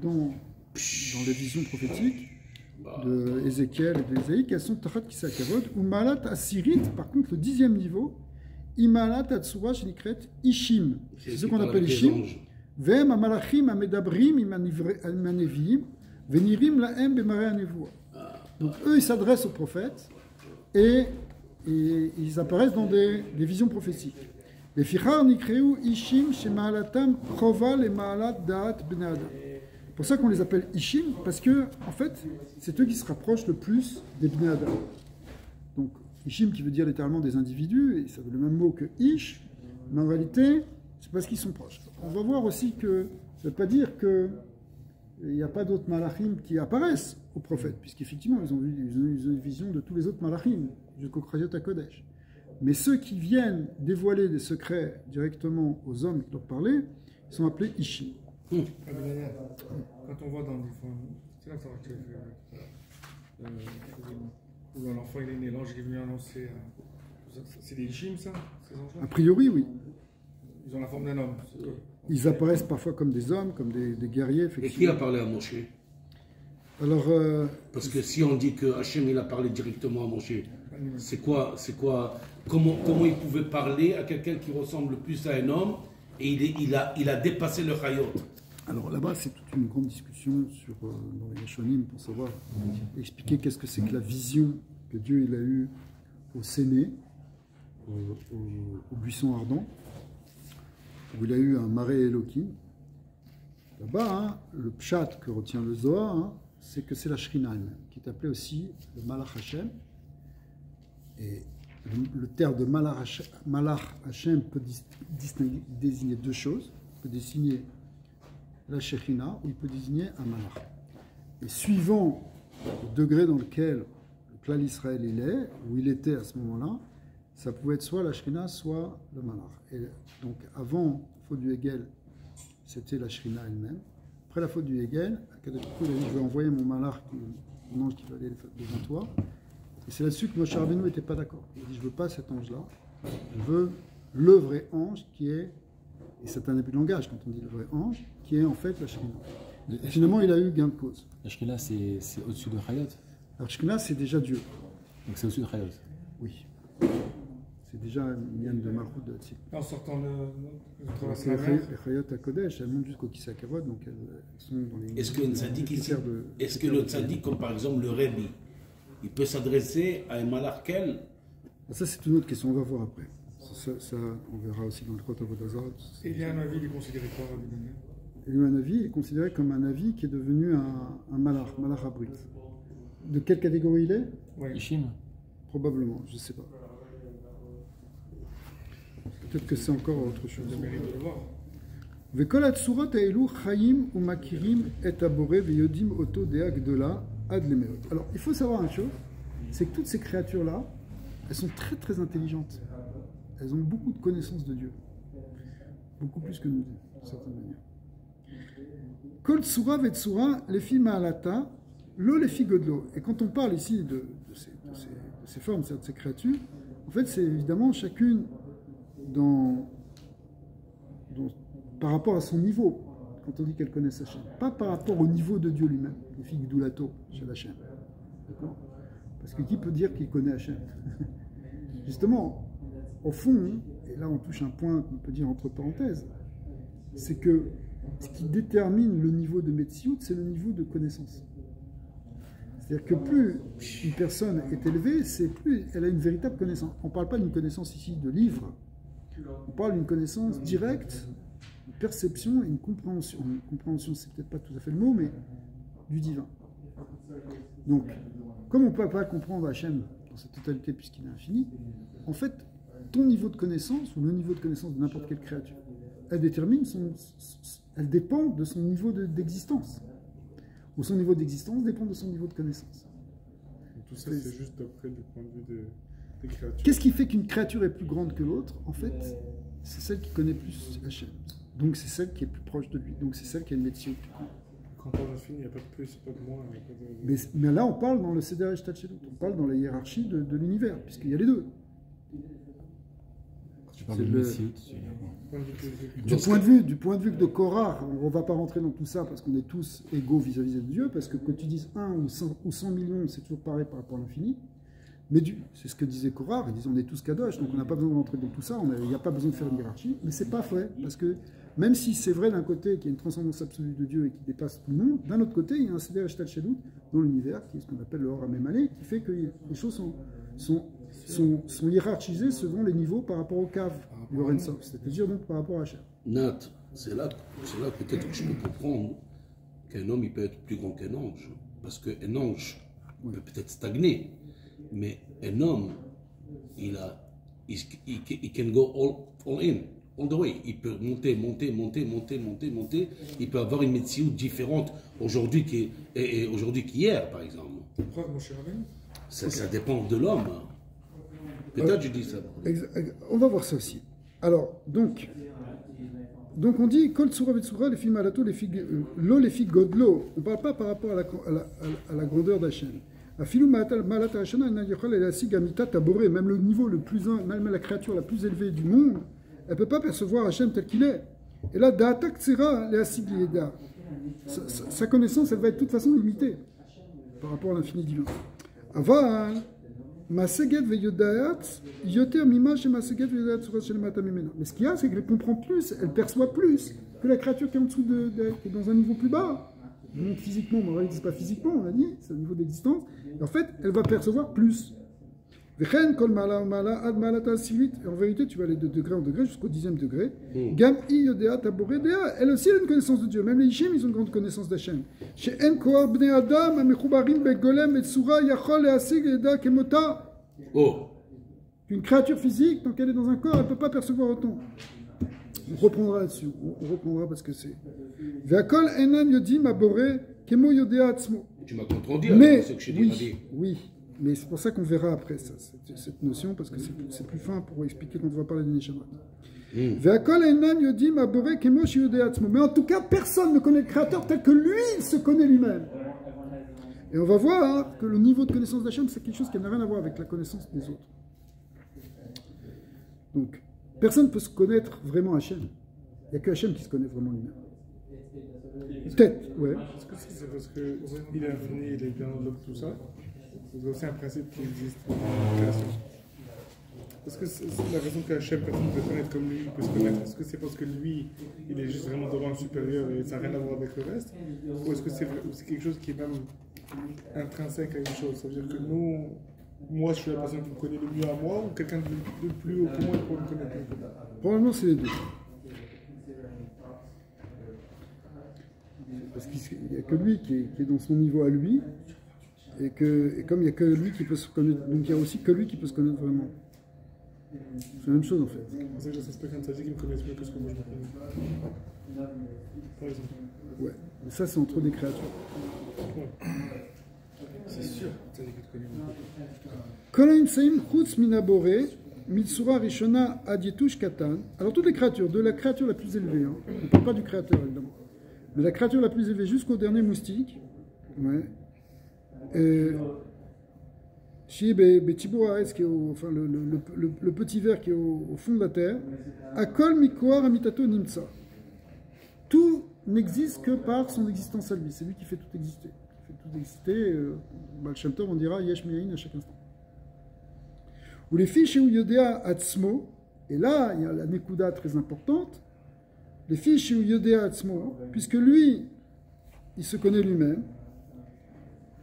dans les visions prophétiques de Ézéchiel et d'Ésaïe qu'elles sont tachak kisei hakavod. Ou malat asirit, par contre, le 10e niveau, imalat atsura shenikret ishim. C'est ce qu'on appelle ishim. Vem amalachim amedabrim imaneviim venirim laem bemare anevoa. Donc eux, ils s'adressent aux prophètes et ils apparaissent dans des visions prophétiques. Les fichar nikreu ishim shema'alatam chova le ma'alat da'at bnei adam. C'est pour ça qu'on les appelle ishim, parce que en fait, c'est eux qui se rapprochent le plus des bnei adam. Donc ishim qui veut dire littéralement des individus, et ça veut le même mot que ish, mais en réalité, c'est parce qu'ils sont proches. On va voir aussi que ça ne veut pas dire qu'il n'y a pas d'autres malachim qui apparaissent aux prophètes, puisqu'effectivement, ils ont une vision de tous les autres malachim, jusqu'au Krayot HaKodesh. Mais ceux qui viennent dévoiler des secrets directement aux hommes qui leur parlaient, ils sont appelés Ishim. Quand on voit dans c'est là que ça va où l'enfant il est né, l'ange qui est venu annoncer. C'est des Ishim, ça, ces anges-là? A priori, oui. Ils ont la forme d'un homme. Ils apparaissent parfois comme des hommes, comme des guerriers, effectivement. Et qui a parlé à Moshe? Alors, parce que si on dit que Hachem il a parlé directement à Moshe, c'est quoi comment il pouvait parler à quelqu'un qui ressemble plus à un homme et il a dépassé le chayot? Alors là-bas, c'est toute une grande discussion dans les Yashonim pour savoir expliquer qu'est-ce que c'est que la vision que Dieu il a eue au Séné, au buisson ardent, où il a eu un maré Elohim. Là-bas, le pshat que retient le Zohar, c'est que c'est la Shrina elle-même, qui est appelée aussi le Malach Hashem. Et le terme de Malach Hashem peut désigner deux choses. Il peut désigner la Shekhinah ou il peut désigner un Malach. Et suivant le degré dans lequel le Klal Israël il est, où il était à ce moment-là, ça pouvait être soit la Shekhinah, soit le Malach. Et donc avant la faute du Hegel, c'était la Shekhinah elle-même. Après la faute du Hegel, il a dit je vais envoyer mon Malach, mon ange qui va aller devant toi. Et c'est là-dessus que Moshe Rabbeinu n'était pas d'accord. Il a dit je ne veux pas cet ange-là, je veux le vrai ange qui est, et c'est un abus de langage quand on dit le vrai ange, qui est en fait la Shekhinah. Et finalement il a eu gain de cause. La Shekhinah c'est au-dessus de Chayot. Alors Shekhinah c'est déjà Dieu. Donc c'est au-dessus de Chayot. Oui. C'est déjà une liane de Malchut de Hatzil. En sortant de traverser Les la mer. Chayot HaKodesh, elles montent jusqu'au Kisei HaKavod, donc elles sont dans les... Est-ce que le tzaddik, comme par exemple le Rebbe, il peut s'adresser à un malarkel? Ça, c'est une autre question, on va voir après. Ça on verra aussi dans le Chot Avodazat. Et il y a un avis, il est considéré quoi, Rabbi Daniel? Il y a un avis, il est considéré comme un avis qui est devenu un malach abrit. De quelle catégorie il est? Ouais. Ishim. Probablement, je ne sais pas. Peut-être que c'est encore autre chose. Je mérite de le voir. וכל הצורות האלו חיים ומכירים את הבורא ויודעים אותו דעה גדולה עד למאוד. Alors, il faut savoir une chose, c'est que toutes ces créatures-là, elles sont très très intelligentes. elles ont beaucoup de connaissances de Dieu. Beaucoup plus que nous, d'une certaine manière. Kol tsura vetsura, les filles ma'alata, lo les filles godlo. Et quand on parle ici de ces formes, de ces créatures, en fait, c'est évidemment chacune par rapport à son niveau, quand on dit qu'elle connaît Hachem. Pas par rapport au niveau de Dieu lui-même, les filles gdoulato chez Hachem. D'accord ? Parce que qui peut dire qu'il connaît Hachem? Justement, au fond, et là on touche un point qu'on peut dire entre parenthèses, c'est que ce qui détermine le niveau de Metsiout, c'est le niveau de connaissance. C'est-à-dire que plus une personne est élevée, c'est plus elle a une véritable connaissance. On ne parle pas d'une connaissance ici de livre, on parle d'une connaissance directe, une perception et une compréhension. Une compréhension, c'est peut-être pas tout à fait le mot, mais du divin. Donc, comme on ne peut pas comprendre Hachem dans sa totalité puisqu'il est infini, en fait, ton niveau de connaissance, ou le niveau de connaissance de n'importe quelle créature, elle dépend de son niveau d'existence. Ou son niveau d'existence dépend de son niveau de connaissance. Tout ça, c'est juste d'après du point de vue des créatures. Qu'est-ce qui fait qu'une créature est plus grande que l'autre? En fait, c'est celle qui connaît plus Hachem. Donc c'est celle qui est plus proche de lui. Donc c'est celle qui a une métier plus grande. Quand on parle d'infini, il n'y a pas de plus, pas de moins. Pas de... Mais là, on parle dans le Seder Eshtalchelut. On parle dans la hiérarchie de l'univers, puisqu'il y a les deux. Tu parles de Messiut, Du point de vue de Korah, on ne va pas rentrer dans tout ça parce qu'on est tous égaux vis-à-vis de Dieu, parce que tu dises 1 ou 100 millions, c'est toujours pareil par rapport à l'infini. Mais c'est ce que disait Korah, il disait on est tous Kadosh, donc on n'a pas besoin de rentrer dans tout ça, il n'y a pas besoin de faire une hiérarchie, mais c'est pas vrai, parce que même si c'est vrai d'un côté qu'il y a une transcendance absolue de Dieu et qui dépasse tout le monde, d'un autre côté, il y a un Seder Eshtalchelut dans l'univers, qui est ce qu'on appelle le Or HaMemaleh, qui fait que les choses sont hiérarchisées selon les niveaux par rapport au cave du Or Ein Sof, c'est-à-dire donc par rapport à Hachem. Nat, c'est là peut-être que je peux comprendre qu'un homme il peut être plus grand qu'un ange, parce qu'un ange peut peut-être stagner, mais un homme il can go all in, all the way. Il peut monter, il peut avoir une médecine différente aujourd'hui qu'hier, par exemple. Preuve, mon cher ami. Ça dépend de l'homme. Peut-être je dis ça. On va voir ça aussi. Alors, donc on dit Kol Tsura Vetsura, les filles Malato, les filles Godlo. On ne parle pas par rapport à la grandeur d'Hachem. Afilou Malata Hashana, même le niveau le plus, même la créature la plus élevée du monde, elle ne peut pas percevoir Hachem tel qu'il est. Et là, Da'atak Tsera, sa connaissance, elle va être de toute façon limitée par rapport à l'infini divin. Aval, Maseget veyodaat, yoter mimash et Maseget veyodaat sur Hachem matamimena. Mais ce qu'il y a, c'est qu'elle comprend plus, elle perçoit plus que la créature qui est en dessous d'elle, qui est dans un niveau plus bas. Donc physiquement, mais en réalité, c'est pas physiquement, on a dit, c'est un niveau d'existence. Et en fait, elle va percevoir plus. Et en vérité, tu vas aller de degré en degré jusqu'au 10e degré. Gam i yodea tabore dea. Elle aussi a une connaissance de Dieu. Même les Ishim, ils ont une grande connaissance d'Hachem. Chez En Koar Bnei Adam, Amechubarim Begolem et Tsura Yachol et Asig Eda Kemota. Une créature physique, tant qu'elle est dans un corps, elle ne peut pas percevoir autant. On reprendra là-dessus. On reprendra parce que c'est. Ve'akol enan yodim abore kemo yodea atzmo. Tu m'as contredit, mais ce que je dis. Oui. Mais c'est pour ça qu'on verra après ça, cette notion, parce que c'est plus fin pour expliquer quand on va parler des Neshamot. Mais en tout cas, personne ne connaît le Créateur tel que lui, il se connaît lui-même. Et on va voir que le niveau de connaissance d'Hachem, c'est quelque chose qui n'a rien à voir avec la connaissance des autres. Donc, personne ne peut se connaître vraiment Hachem. Il n'y a que Hachem qui se connaît vraiment lui-même. Peut-être, ouais. Est-ce que c'est parce qu'il est infini, il est bien au-delà de tout ça? C'est aussi un principe qui existe dans la création. Est-ce que c'est la raison qu'Hachem, personne ne peut connaître comme lui, il peut se connaître? Est-ce que c'est parce que lui, il est juste vraiment devant le supérieur et ça n'a rien à voir avec le reste? Ou est-ce que c'est quelque chose qui est même intrinsèque à une chose? Ça veut dire que moi je suis la personne qui me connaît le mieux à moi, ou quelqu'un de plus haut que moi pour me connaître plus haut? Probablement c'est les deux. Parce qu'il n'y a que lui qui est dans son niveau à lui. Et comme il n'y a que lui qui peut se connaître, donc il y a aussi que lui qui peut se connaître vraiment. C'est la même chose en fait. C'est que ça quelqu'un de qui me connaisse mieux que ce que moi je me connais. Par exemple. Ouais, mais ça c'est entre des créatures. Ouais. C'est sûr, ça dit que tu connais mieux. Kolaim Saïm Chutz Minabore, Mitsura Rishona Adietush Katan. Alors toutes les créatures, de la créature la plus élevée, hein, on ne parle pas du créateur évidemment, mais la créature la plus élevée jusqu'au dernier moustique, ouais. Enfin, le petit ver qui est au fond de la terre, Akol Mikoar Amitato Nimtsa. Tout n'existe que par son existence à lui, c'est lui qui fait tout exister. Il fait tout exister, Baal Shem Tov, on dira Yesh Me'ayin à chaque instant. Ou les filles chez Yodea Atzmo, et là il y a la Nekuda très importante, les filles chez Yodea Atzmo, puisque lui, il se connaît lui-même,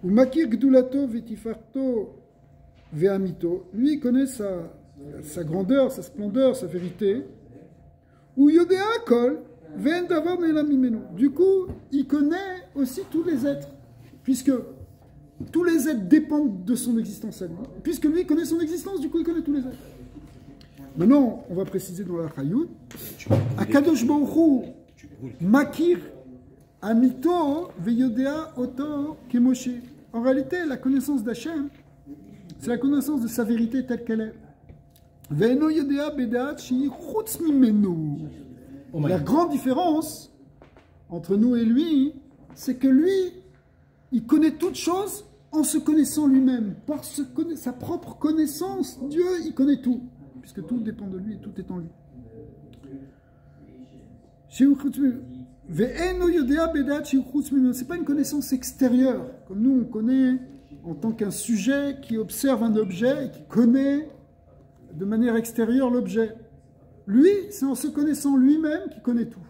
ou Makir Gdulato Vetifarto Ve'amito, lui il connaît sa grandeur, sa splendeur, sa vérité, ou Yodea Kol, Ve'en Davar Ne'elam Mimenu. Du coup, il connaît aussi tous les êtres, puisque tous les êtres dépendent de son existence à lui. Puisque lui connaît son existence, du coup il connaît tous les êtres. Maintenant, on va préciser dans la Chayout, Akadosh Baruch Hu Makir Amito Veyodea Oto Kemoshe. En réalité, la connaissance d'Hachem, c'est la connaissance de sa vérité telle qu'elle est. Ve'eno Yodea Bedat Shi Chutz Mimenu. La grande différence entre nous et lui, c'est que lui, il connaît toutes choses en se connaissant lui-même. Par sa propre connaissance, Dieu, il connaît tout. Puisque tout dépend de lui, tout est en lui. Ce n'est pas une connaissance extérieure, comme nous on connaît en tant qu'un sujet qui observe un objet et qui connaît de manière extérieure l'objet. Lui, c'est en se connaissant lui-même qu'il connaît tout.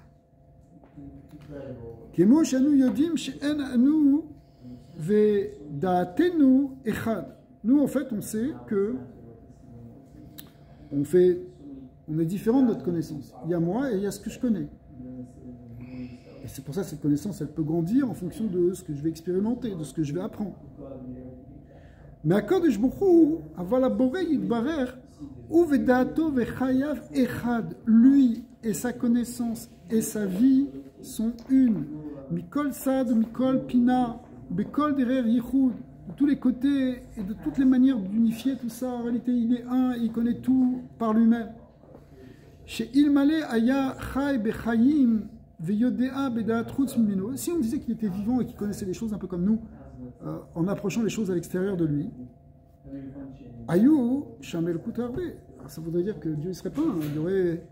Nous, en fait, on sait que on est différent de notre connaissance. Il y a moi et il y a ce que je connais. Et c'est pour ça que cette connaissance, elle peut grandir en fonction de ce que je vais expérimenter, de ce que je vais apprendre. Mais à Kadosh Baruch Hu, avala borei yitbarer, uvedato vechayav echad, lui et sa connaissance et sa vie sont une. Mikol sad, mikol pina, bekol derer yichud, de tous les côtés et de toutes les manières d'unifier tout ça. En réalité, il est un, il connaît tout par lui-même. Chez Ilmale aya chay bechayim veyodea bedaat chutz mimeno. Si on disait qu'il était vivant et qu'il connaissait les choses un peu comme nous, en approchant les choses à l'extérieur de lui, ayu shamel kutarbe. Ça voudrait dire que Dieu ne serait pas un, il y aurait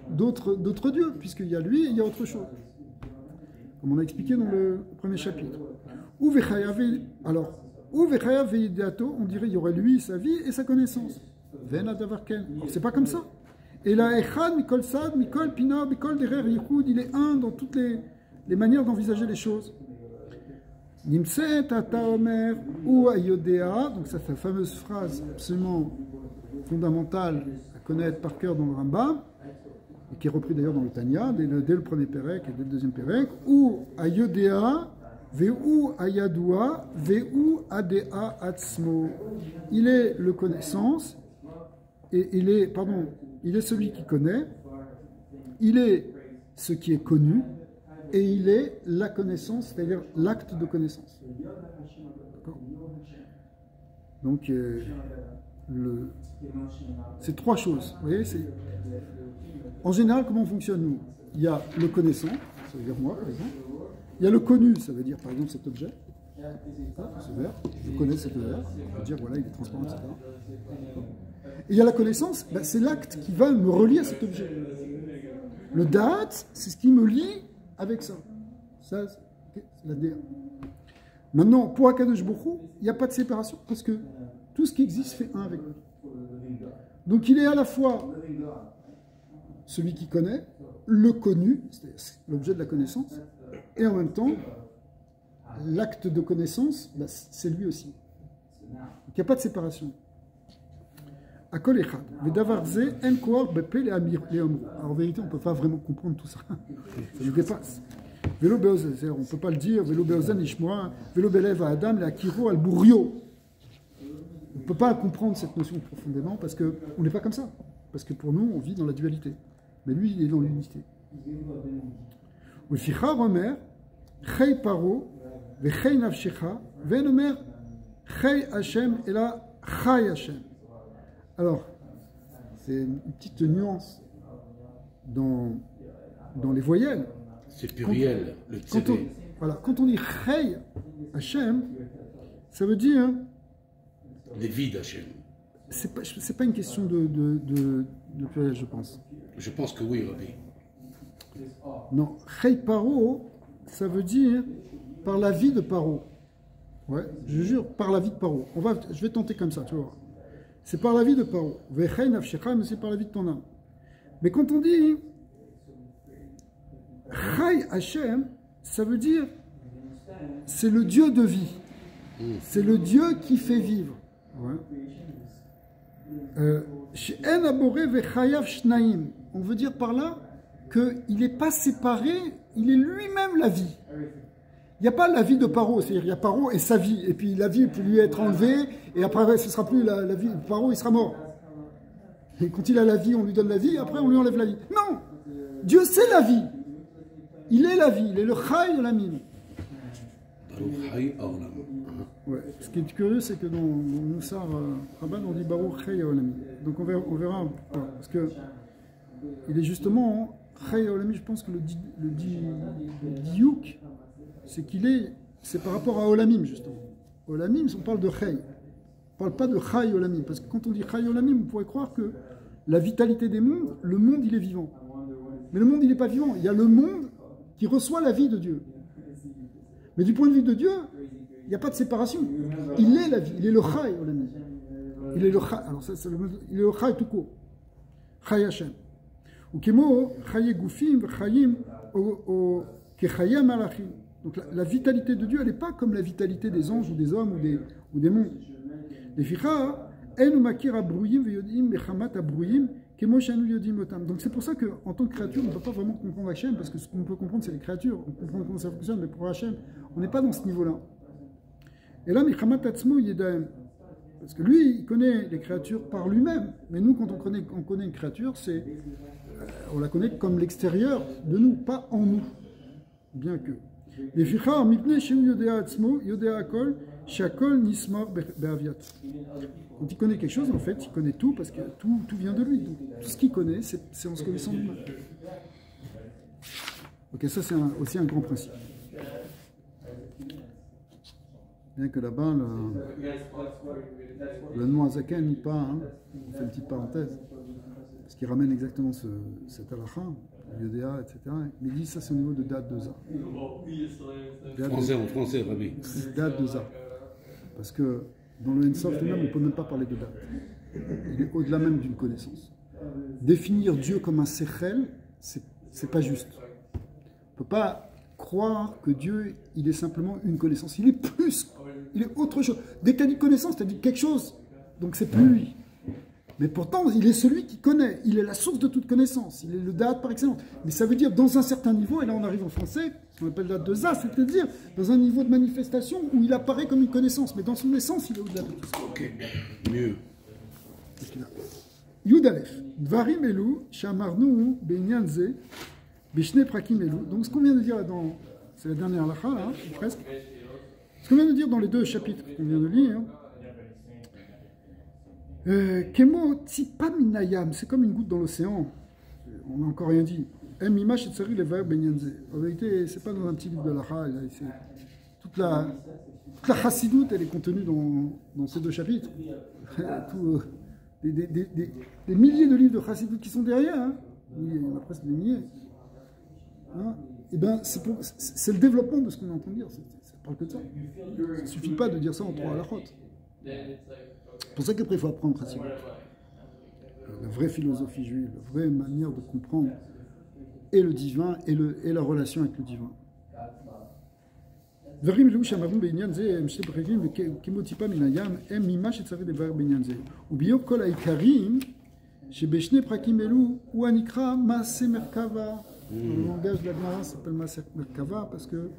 d'autres dieux, puisqu'il y a lui et il y a autre chose. Comme on a expliqué dans le premier chapitre. Alors, on dirait qu'il y aurait lui, sa vie et sa connaissance. C'est pas comme ça. Et là, Echad, Mikol Sad, Mikol Pina, Mikol Derer, Yichud, il est un dans toutes les manières d'envisager les choses. Nimset, Ata Omer, ou Ayodea, donc ça c'est la fameuse phrase absolument fondamentale à connaître par cœur dans le Rambam, et qui est repris d'ailleurs dans le Tanya, dès le premier Pérec et dès le deuxième Pérec, ou Ayodea, Ve'u Ayadua, Ve'u Adea Atzmo. Il est le connaissance, et il est celui qui connaît, il est ce qui est connu, et il est la connaissance, c'est-à-dire l'acte de connaissance. D'accord ? Donc, c'est trois choses. Vous voyez, en général, comment on fonctionne, nous ? Il y a le connaissant, ça veut dire moi, par exemple. Il y a le connu, ça veut dire, par exemple, cet objet. Ce verre, je connais cet verre, je peux dire, voilà, il est transparent, etc. Et il y a la connaissance, c'est l'acte qui va me relier à cet objet. Le da'at, c'est ce qui me lie avec ça. Ça, c'est la DA. Maintenant, pour Akadosh Baruch Hu, il n'y a pas de séparation, parce que tout ce qui existe fait un avec l'autre. Donc il est à la fois celui qui connaît, le connu, c'est l'objet de la connaissance, et en même temps, l'acte de connaissance, c'est lui aussi. Donc il n'y a pas de séparation. En vérité, on ne peut pas vraiment comprendre tout ça. Ça nous dépasse. On ne peut pas le dire. On ne peut pas comprendre cette notion profondément parce qu'on n'est pas comme ça. Parce que pour nous, on vit dans la dualité. Mais lui, il est dans l'unité. Alors, c'est une petite nuance dans les voyelles. C'est pluriel, le tzedé. Quand on dit Chei Hachem, ça veut dire. Les vies d'Hachem. C'est pas une question de pluriel, je pense. Je pense que oui, Rabbi. Non, Chei Paro, ça veut dire par la vie de Paro. Ouais, je jure, par la vie de Paro. Je vais tenter comme ça, tu vois. C'est par la vie de Paro. Vechei nafshecha, mais c'est par la vie de ton âme. Mais quand on dit Chai Hachem, ça veut dire c'est le Dieu de vie. C'est le Dieu qui fait vivre. She'en aboré vechayav shnaim. On veut dire par là qu'il n'est pas séparé, il est lui-même la vie. Il n'y a pas la vie de Paro, c'est-à-dire il y a Paro et sa vie, et puis la vie peut lui être enlevée, et après ce ne sera plus la vie de Paro, il sera mort. Et quand il a la vie, on lui donne la vie, et après on lui enlève la vie. Non, Dieu c'est la vie. Il est la vie, il est le Chai de la mine. Ouais. Ce qui est curieux, c'est que dans Moussar Rabban, on dit Baruch Chai Olamim. Donc on verra pourquoi. Parce que il est justement Chai Olamim, je pense que le diouk, c'est par rapport à Olamim, justement. Olamim, on parle de Chai. On ne parle pas de Chai Olamim. Parce que quand on dit Chai Olamim, on pourrait croire que la vitalité des mondes, le monde, il est vivant. Mais le monde, il n'est pas vivant. Il y a le monde qui reçoit la vie de Dieu. Mais du point de vue de Dieu, il n'y a pas de séparation. Il est la vie, il est le Chai Olamim. Il est le Chai, alors ça, il est le Chai tout court. Chai Hashem. Ou Kemo, Chai Goufim, Chayim, Kechayim Malachim. Donc la vitalité de Dieu, elle n'est pas comme la vitalité des anges ou des hommes ou des mondes. Les ficha, en makir abrouyim veyodim mechamat abrouyim kemo shanu yodim otam. Donc c'est pour ça qu'en tant que créature, on ne peut pas vraiment comprendre Hachem, parce que ce qu'on peut comprendre, c'est les créatures. On comprend comment ça fonctionne, mais pour Hachem, on n'est pas dans ce niveau-là. Et là, mechamat atzmo yedaem. Parce que lui, il connaît les créatures par lui-même. Mais nous, quand on connaît une créature, on la connaît comme l'extérieur de nous, pas en nous. Bien que. Les ficha, mipne sheu yodea atzmo, yodea akol, shakol nismar be'aviat. Quand il connaît quelque chose, en fait, il connaît tout, parce que tout vient de lui. Donc, tout ce qu'il connaît, c'est en se connaissant lui-même. Ok, ça c'est aussi un grand principe. Bien que là-bas, le nom Azaken n'y pas, hein, on fait une petite parenthèse, parce qu'il ramène exactement cet halakha, Yodéa, etc. Mais il dit ça c'est au niveau de date de Za. En français, Rabbi. Date de Za. Parce que dans le Ensof lui-même, on ne peut même pas parler de date. Il est au-delà même d'une connaissance. Définir Dieu comme un sechel, c'est pas juste. On ne peut pas croire que Dieu, il est simplement une connaissance. Il est plus, il est autre chose. Dès que tu as dit connaissance, tu as dit quelque chose. Donc c'est plus lui. Mais pourtant, il est celui qui connaît. Il est la source de toute connaissance. Il est le date par excellence. Mais ça veut dire dans un certain niveau, et là on arrive en français, on appelle date de Za, c'est-à-dire dans un niveau de manifestation où il apparaît comme une connaissance. Mais dans son essence, il est au-delà de tout ça. Ok, mieux. Yudalef. Dvarim Elou, Shamarnu, Benyanze, Bishne Prakim Elou. Donc ce qu'on vient de dire dans. C'est la dernière halakha, là, presque. Ce qu'on vient de dire dans les deux chapitres qu'on vient de lire. Kemo Tsipa Minayam, c'est comme une goutte dans l'océan. On n'a encore rien dit. Mimash et Tsari Levaer Benyanze. En vérité, c'est pas dans un petit livre de halakha. Toute la chassidoute, elle est contenue dans ces deux chapitres. Des milliers de livres de chassidoute qui sont derrière. Hein. Il y en a presque des milliers. Hein. Et ben, c'est le développement de ce qu'on entend dire. Ça ne parle que de ça. Ça ne suffit pas de dire ça en trois halakhot. C'est pour ça qu'après, il faut apprendre chassidoute. La vraie philosophie juive, la vraie manière de comprendre et le divin et la relation avec le divin. דברים אלו שאמרנו בעניין זה הם שתי פרקים כמו טיפה מן הים הם ממה שצריך לברר בעניין זה וביום כל העיקרים שבשני פרקים אלו הוא הנקרא מעשה מרכבה. Le langage de la Gemara s'appelle מעשה מרכבה parce que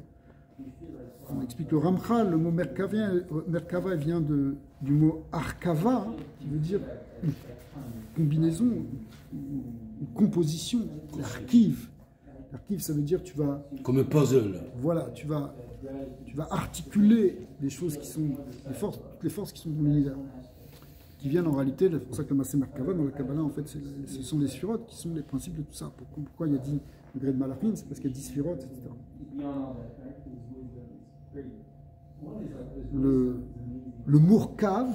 on explique le Ramchal, le mot merkava vient du mot arkava qui veut dire une combinaison, une composition, l'archive. L'archive, ça veut dire tu vas... Comme un puzzle. Voilà, tu vas articuler les choses qui sont... toutes les forces qui sont dans l'univers. qui viennent en réalité, c'est pour ça que le Maaseh Merkava, dans la Kabbalah, en fait, ce sont les sphirotes qui sont les principes de tout ça. Pourquoi il y a 10 degrés de Malachim? C'est parce qu'il y a 10 sphirotes, etc. Le Mourkav,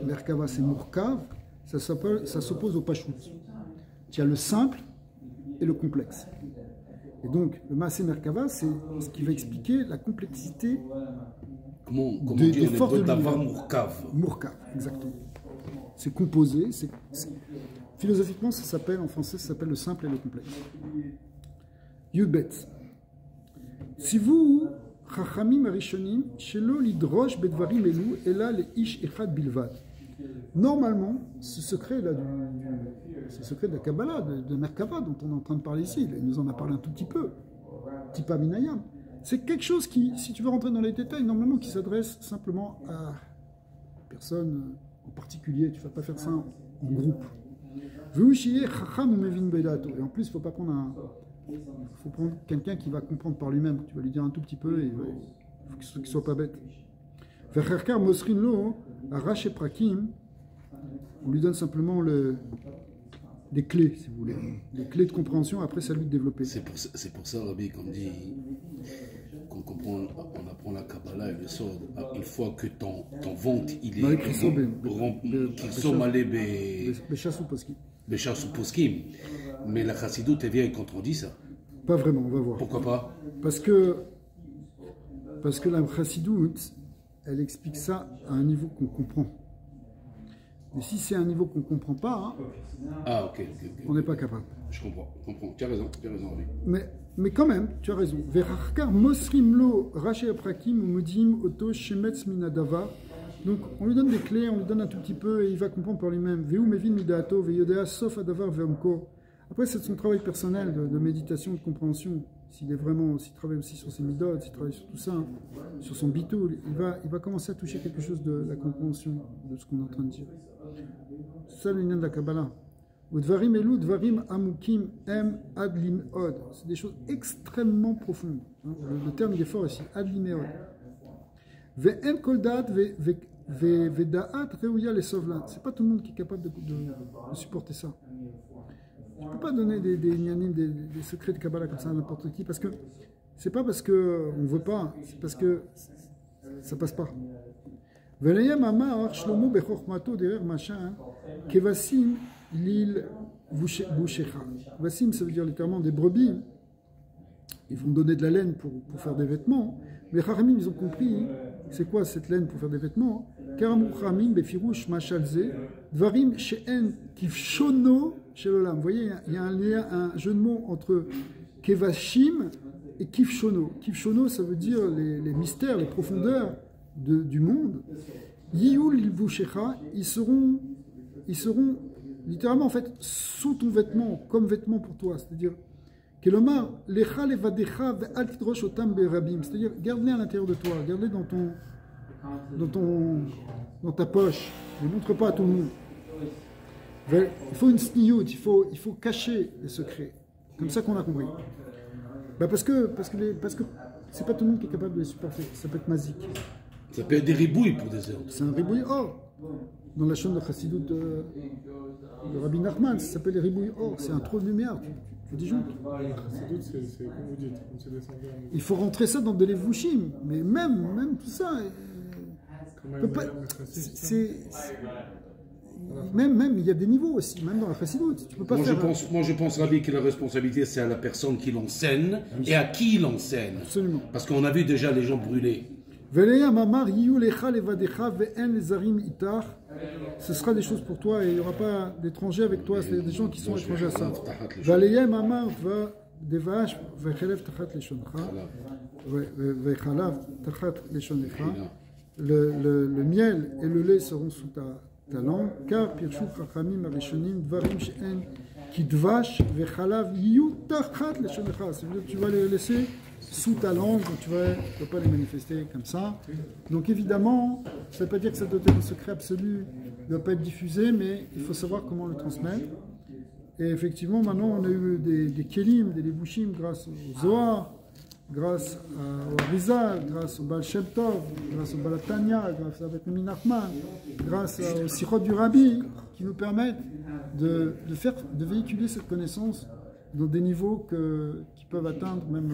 Merkava c'est Mourkav, ça s'oppose au Pashut. Tu as le simple et le complexe. Et donc, le Maaseh Merkava, c'est ce qui va expliquer la complexité des forces de l'univers. Mourkav, exactement. C'est composé, philosophiquement, ça s'appelle, en français, ça s'appelle le simple et le complexe. Yudbet. Si vous, Chachamim Arishonim, Shelo Lidrosh Bedvarim Elu, Ela le Ish Echad Bilvad. Normalement, ce secret-là, ce secret de la Kabbalah, de Merkava, dont on est en train de parler ici, il nous en a parlé un tout petit peu, Tipa Minayam, c'est quelque chose qui, si tu veux rentrer dans les détails, normalement qui s'adresse simplement à personne en particulier, tu ne vas pas faire ça en groupe. Et en plus, il ne faut pas prendre faut prendre quelqu'un qui va comprendre par lui-même, tu vas lui dire un tout petit peu, et il faut qu'il ne soit pas bête. On lui donne simplement des clés, si vous voulez, des clés de compréhension, après c'est à lui de développer. C'est pour ça, Rabbi, qu'on dit, qu'on comprend, on apprend la Kabbalah et le sort, une fois que ton ventre, il est Poskim, mais la Chassidut, elle vient et contredit ça. Pas vraiment, on va voir. Pourquoi pas? Parce que la Chassidut, elle explique ça à un niveau qu'on comprend. Mais si c'est un niveau qu'on ne comprend pas, on n'est pas capable. Je comprends. Tu as raison, oui. Mais quand même, tu as raison. Donc on lui donne des clés, on lui donne un tout petit peu et il va comprendre par lui-même. Après, c'est son travail personnel de méditation, de compréhension. S'il travaille aussi sur ses midot, s'il travaille sur tout ça, sur son bitoul, il va commencer à toucher quelque chose de la compréhension de ce qu'on est en train de dire. C'est ça l'union de la Kabbalah. Udvarim elu, dvarim amukim em adlim od. C'est des choses extrêmement profondes. Le terme il est fort ici, adlim od. Ve'en kol da'at ve'da'at reuya lesovlat. C'est pas tout le monde qui est capable de supporter ça. Je ne peux pas donner des secrets de Kabbalah comme ça à n'importe qui, parce que c'est pas parce qu'on ne veut pas, c'est parce que ça passe pas. Velayam amar shlomo bechormato derer machin kevasim lil bouchecha. Vasim, ça veut dire littéralement des brebis. Ils vont donner de la laine pour faire des vêtements. Mais Chachamim, ils ont compris c'est quoi cette laine pour faire des vêtements. Karamou Chachamim befirouch machalze dvarim she'en kivshono shelolam. Vous voyez, il y a un lien, un jeu de mots entre kevashim et kivshono. Kivshono, ça veut dire les mystères, les profondeurs du monde. Yiyul livushecha, ils seront littéralement en fait sous ton vêtement, comme vêtement pour toi. C'est-à-dire Kelomar, lecha levadecha ve'al tidrosh otam berabim. C'est-à-dire, garde-les à l'intérieur de toi, garde-les dans ta poche. Ne montre pas à tout le monde. Il faut une sniout, il faut cacher les secrets. Comme ça qu'on a compris. Parce que c'est pas tout le monde qui est capable de les supporter. Ça peut être mazik. Ça peut être des ribouilles pour des heures. C'est un ribouille or. Dans la chaîne de Chassidut de Rabbi Nachman, ça s'appelle les ribouilles or. C'est un trou de lumière. Tu disjonctes. C'est comme vous dites. Il faut rentrer ça dans des levushim. Mais même tout ça. Même il y a des niveaux aussi, même dans la Chassidut. Tu peux pas je pense, Rabbi, que la responsabilité, c'est à la personne qui l'enseigne et à qui il enseigne. Absolument. Parce qu'on a vu déjà les gens brûlés. Ce sera des choses pour toi et il n'y aura pas d'étrangers avec toi, c'est des gens qui sont étrangers à ça. Le miel et le lait seront sous ta langue, car Pirshu Chachamim Arishonim Dvarim She'en Kidvash Vechalav Yiyu Tachat Leshonecha. C'est-à-dire que tu vas les laisser sous ta langue, tu ne peux pas les manifester comme ça. Donc évidemment, ça ne veut pas dire que ça doit être un secret absolu, ne doit pas être diffusé, mais il faut savoir comment le transmettre. Et effectivement, maintenant, on a eu des kelim, des levushim grâce au Zohar, grâce au Arizal, grâce au Baal Shem Tov, grâce au Balatania, grâce à Beth Nachman, grâce au Sichot du Rabbi, qui nous permettent de véhiculer cette connaissance dans des niveaux qui peuvent atteindre même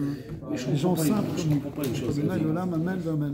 les gens simples. Je comprends pas une chose. Amen.